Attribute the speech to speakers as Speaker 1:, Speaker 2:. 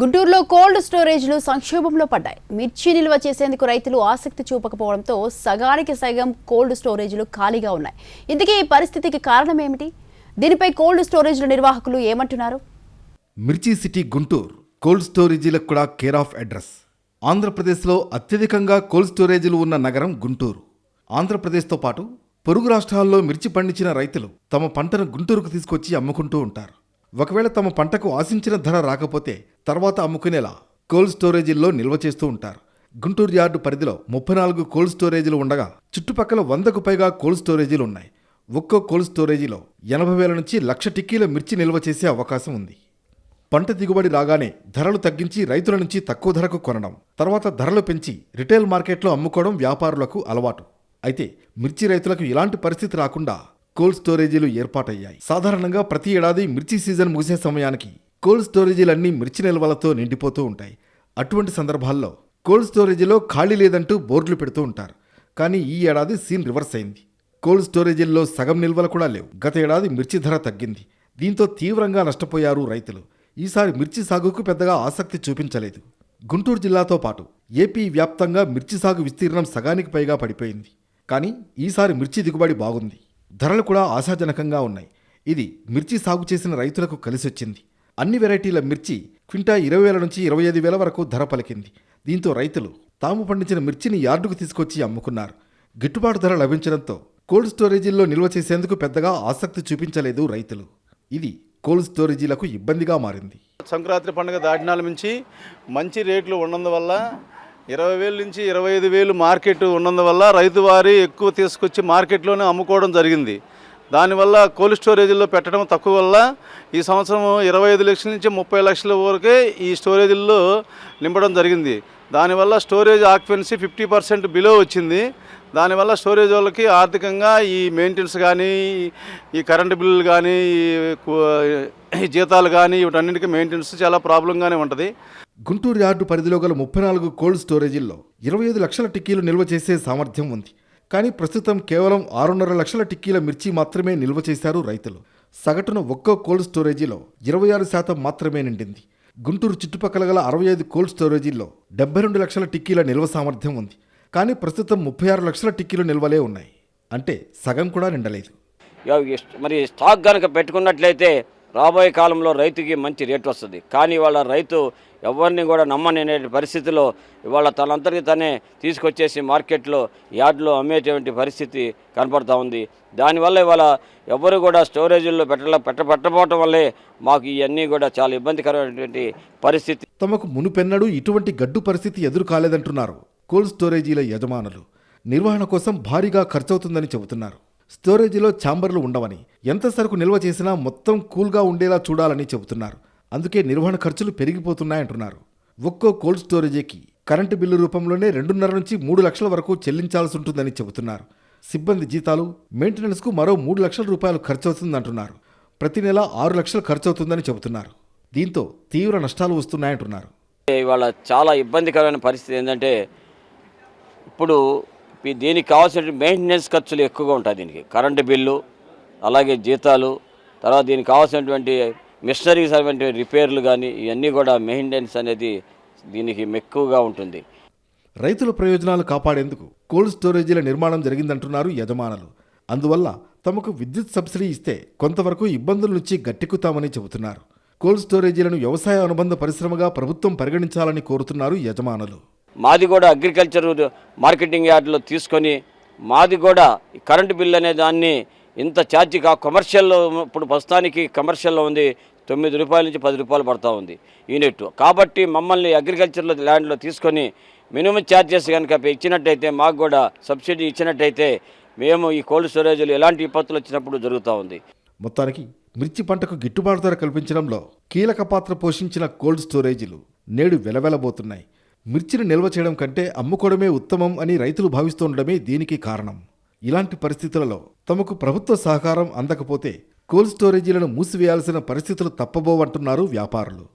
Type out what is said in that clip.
Speaker 1: గుంటూరులో కోల్డ్ స్టోరేజ్లు సంక్షోభంలో పడ్డాయి. మిర్చి నిల్వ చేసేందుకు రైతులు ఆసక్తి చూపకపోవడంతో సగానికి సగం కోల్డ్ స్టోరేజ్లు ఖాళీగా ఉన్నాయి. ఇందుకే ఈ పరిస్థితికి కారణం ఏమిటి? దీనిపై కోల్డ్ స్టోరేజ్ల నిర్వాహకులు ఏమంటున్నారు?
Speaker 2: మిర్చి సిటీ గుంటూరు కోల్డ్ స్టోరేజీలకు కూడా కేర్ ఆఫ్ అడ్రస్. ఆంధ్రప్రదేశ్లో అత్యధికంగా కోల్డ్ స్టోరేజీలు ఉన్న నగరం గుంటూరు. ఆంధ్రప్రదేశ్తో పాటు పొరుగు రాష్ట్రాల్లో మిర్చి పండించిన రైతులు తమ పంటను గుంటూరుకు తీసుకొచ్చి అమ్ముకుంటూ ఉంటారు. ఒకవేళ తమ పంటకు ఆశించిన ధర రాకపోతే తర్వాత అమ్ముకునేలా కోల్డ్ స్టోరేజీల్లో నిల్వ చేస్తూ ఉంటారు. గుంటూరు యార్డు పరిధిలో 34 కోల్డ్ స్టోరేజీలు ఉండగా చుట్టుపక్కల 100కు పైగా కోల్డ్ స్టోరేజీలు ఉన్నాయి. ఒక్కో కోల్డ్ స్టోరేజీలో 80,000 నుంచి 1,00,000 టిక్కీల మిర్చి నిల్వ చేసే అవకాశం ఉంది. పంట దిగుబడి రాగానే ధరలు తగ్గించి రైతుల నుంచి తక్కువ ధరకు కొనడం, తర్వాత ధరలు పెంచి రిటైల్ మార్కెట్లో అమ్ముకోవడం వ్యాపారులకు అలవాటు. అయితే మిర్చి రైతులకు ఇలాంటి పరిస్థితి రాకుండా కోల్డ్ స్టోరేజీలు ఏర్పాటయ్యాయి. సాధారణంగా ప్రతి ఏడాది మిర్చి సీజన్ ముగిసే సమయానికి కోల్డ్ స్టోరేజీలన్నీ మిర్చి నిల్వలతో నిండిపోతూ ఉంటాయి. అటువంటి సందర్భాల్లో కోల్డ్ స్టోరేజీలో ఖాళీ లేదంటూ బోర్డులు పెడుతూ ఉంటారు. కానీ ఈ ఏడాది సీన్ రివర్స్ అయింది. కోల్డ్ స్టోరేజీల్లో సగం నిల్వలు కూడా లేవు. గత ఏడాది మిర్చి ధర తగ్గింది. దీంతో తీవ్రంగా నష్టపోయారు రైతులు. ఈసారి మిర్చి సాగుకు పెద్దగా ఆసక్తి చూపించలేదు. గుంటూరు జిల్లాతో పాటు ఏపీ వ్యాప్తంగా మిర్చి సాగు విస్తీర్ణం సగానికి పైగా పడిపోయింది. కానీ ఈసారి మిర్చి దిగుబడి బాగుంది. ధరలు కూడా ఆశాజనకంగా ఉన్నాయి. ఇది మిర్చి సాగు చేసిన రైతులకు కలిసొచ్చింది. అన్ని వెరైటీల మిర్చి క్వింటా 20,000 నుంచి 25,000 వరకు ధర పలికింది. దీంతో రైతులు తాము పండించిన మిర్చిని యార్డుకు తీసుకొచ్చి అమ్ముకున్నారు. గిట్టుబాటు ధర లభించడంతో కోల్డ్ స్టోరేజీల్లో నిల్వ చేసేందుకు పెద్దగా ఆసక్తి చూపించలేదు రైతులు. ఇది కోల్డ్ స్టోరేజీలకు ఇబ్బందిగా మారింది.
Speaker 3: సంక్రాంతి పండుగ దాటినాల నుంచి మంచి రేట్లు ఉన్నందువల్ల 20,000 నుంచి 25,000 మార్కెట్ ఉన్నందువల్ల రైతు వారి ఎక్కువ తీసుకొచ్చి మార్కెట్లోనే అమ్ముకోవడం జరిగింది. దానివల్ల కోల్డ్ స్టోరేజీల్లో పెట్టడం తక్కువ వల్ల ఈ సంవత్సరం 25 లక్షల నుంచి 30 లక్షల వరకే ఈ స్టోరేజీల్లో నింపడం జరిగింది. దానివల్ల స్టోరేజ్ ఆక్యుపెన్సీ 50% బిలో వచ్చింది. దానివల్ల స్టోరేజ్ వాళ్ళకి ఆర్థికంగా ఈ మెయింటెనెన్స్ కానీ, ఈ కరెంటు బిల్లులు కానీ, ఈ జీతాలు కానీ వీటన్నిటికీ మెయింటెనెన్స్ చాలా ప్రాబ్లంగానే ఉంటుంది.
Speaker 2: గుంటూరు యార్డు పరిధిలో గల 34 కోల్డ్ స్టోరేజీల్లో 25 లక్షల టిక్కీలు నిల్వ చేసే సామర్థ్యం ఉంది. కానీ ప్రస్తుతం కేవలం 6.5 లక్షల టిక్కీల మిర్చి మాత్రమే నిల్వ చేశారు రైతులు. సగటున ఒక్కో కోల్డ్ స్టోరేజీలో 26% మాత్రమే నిండింది. గుంటూరు చుట్టుపక్కల గల 65 కోల్డ్ స్టోరేజీల్లో 72 లక్షల టిక్కీల నిల్వ సామర్థ్యం ఉంది. కానీ ప్రస్తుతం 36 లక్షల టిక్కీలు నిల్వలే ఉన్నాయి. అంటే సగం కూడా నిండలేదు.
Speaker 4: మరి స్టాక్ కనుక పెట్టుకున్నట్లయితే రాబోయే కాలంలో రైతుకి మంచి రేటు వస్తుంది. కానీ వాళ్ళ రైతు ఎవరిని కూడా నమ్మని పరిస్థితిలో ఇవాళ తనంతటికి తనే తీసుకొచ్చేసి మార్కెట్లో యార్డ్లో అమ్మేటువంటి పరిస్థితి కనపడతా ఉంది. దానివల్ల ఇవాళ ఎవరు కూడా స్టోరేజీల్లో పెట్టకపోవటం వల్లే మాకు ఇవన్నీ కూడా చాలా ఇబ్బందికరమైనటువంటి పరిస్థితి.
Speaker 2: తమకు మునుపెన్నడూ ఇటువంటి గడ్డు పరిస్థితి ఎదురు కాలేదంటున్నారు కోల్డ్ స్టోరేజీల యజమానులు. నిర్వహణ కోసం భారీగా ఖర్చవుతుందని చెబుతున్నారు. స్టోరేజీలో ఛాంబర్లు ఉండవని, ఎంత సరుకు నిల్వ చేసినా మొత్తం కూల్గా ఉండేలా చూడాలని చెబుతున్నారు. అందుకే నిర్వహణ ఖర్చులు పెరిగిపోతున్నాయంటున్నారు. ఒక్కో కోల్డ్ స్టోరేజీకి కరెంటు బిల్లు రూపంలోనే 2.5 నుంచి 3 లక్షల వరకు చెల్లించాల్సి ఉంటుందని చెబుతున్నారు. సిబ్బంది జీతాలు, మెయింటెనెన్స్కు మరో 3 లక్షల రూపాయలు ఖర్చవుతుందంటున్నారు. ప్రతి నెల 6 లక్షలు ఖర్చవుతుందని చెబుతున్నారు. దీంతో తీవ్ర నష్టాలు వస్తున్నాయంటున్నారు.
Speaker 4: ఇవాళ చాలా ఇబ్బందికరమైన పరిస్థితి ఏంటంటే ఇప్పుడు దీనికి కావాల్సిన మెయింటెనెన్స్ ఖర్చులు ఎక్కువగా ఉంటాయి. దీనికి కరెంటు బిల్లు, అలాగే జీతాలు, తర్వాత దీనికి కావాల్సినటువంటి మిషనరీస్ అనేటువంటి రిపేర్లు కానీ ఇవన్నీ కూడా మెయింటెనెన్స్ అనేది దీనికి ఎక్కువగా ఉంటుంది.
Speaker 2: రైతుల ప్రయోజనాలు కాపాడేందుకు కోల్డ్ స్టోరేజీల నిర్మాణం జరిగిందంటున్నారు యజమానులు. అందువల్ల తమకు విద్యుత్ సబ్సిడీ ఇస్తే కొంతవరకు ఇబ్బందుల నుంచి గట్టెక్కుతామని చెబుతున్నారు. కోల్డ్ స్టోరేజీలను వ్యవసాయ అనుబంధ పరిశ్రమగా ప్రభుత్వం పరిగణించాలని కోరుతున్నారు యజమానులు.
Speaker 4: మాది కూడా అగ్రికల్చర్ మార్కెటింగ్ యార్డ్లో తీసుకొని మాది కూడా కరెంటు బిల్ అనే దాన్ని ఇంత ఛార్జీ కమర్షియల్లో ఇప్పుడు ప్రస్తుతానికి కమర్షియల్లో ఉంది 9 రూపాయల నుంచి 10 రూపాయలు పడుతూ ఉంది యూనిట్. కాబట్టి మమ్మల్ని అగ్రికల్చర్లో ల్యాండ్లో తీసుకొని మినిమం ఛార్జెస్ కనుక ఇచ్చినట్టయితే, మాకు కూడా సబ్సిడీ ఇచ్చినట్టయితే మేము ఈ కోల్డ్ స్టోరేజీలు ఎలాంటి విపత్తులు వచ్చినప్పుడు జరుగుతూ ఉంది.
Speaker 2: మొత్తానికి మిర్చి పంటకు గిట్టుబాటు ధర కల్పించడంలో కీలక పాత్ర పోషించిన కోల్డ్ స్టోరేజీలు నేడు వెలవెలబోతున్నాయి. మిర్చిని నిల్వ చేయడం కంటే అమ్ముకోవడమే ఉత్తమం అని రైతులు భావిస్తుండడమే దీనికి కారణం. ఇలాంటి పరిస్థితులలో తమకు ప్రభుత్వ సహకారం అందకపోతే కోల్డ్ స్టోరేజీలను మూసివేయాల్సిన పరిస్థితులు తప్పబోవంటున్నారు వ్యాపారులు.